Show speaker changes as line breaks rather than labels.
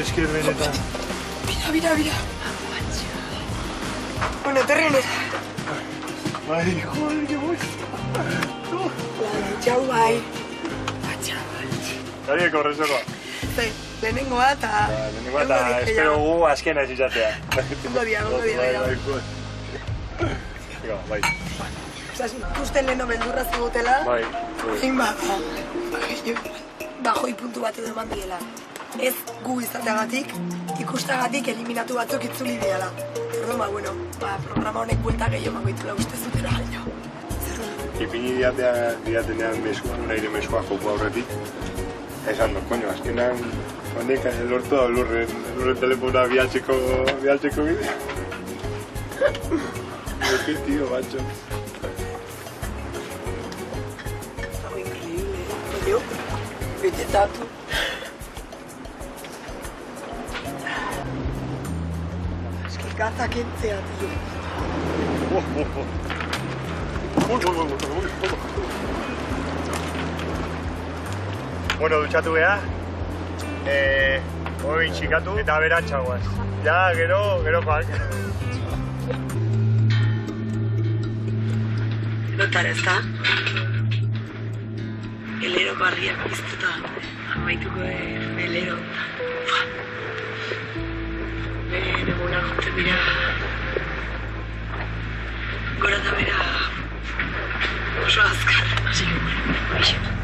esker benetan.
Bira. Bueno, etorri nera.
Bai, joder, que voy.
Txau, bai.
Gari, korrezokoa.
Lehenengoa eta...
Lehenengoa eta espero gu azkena ez izatea.
Ondo dia.
Bai.
Ikusten leheno beldurra zigutela.
Bai.
Egin bajoi puntu bat edo eman diela. Ez gu izateagatik, ikustagatik eliminatu batzuk itzuli diala. Orduan, programa honek buelta gehiago mangoitula uste zutela gaino.
Ipini diatenean meskua, naire meskua joko aurretik. Esan dut, koño, azkenan honek lortu da lurren telepona bialtzeko bidea. Qué tío, macho.
Algo increíble, coño. Vete tanto. Es que caza kentzea, tío.
Bueno, dutxatu beha. Hoi txikatu eta beratxagoaz. Ja, gerokoak.
Notara ez da? Elero barriak biztuta. Amaituko elero. Beren egunak jote dira. Gora eta bera oso azkar. Así que bueno,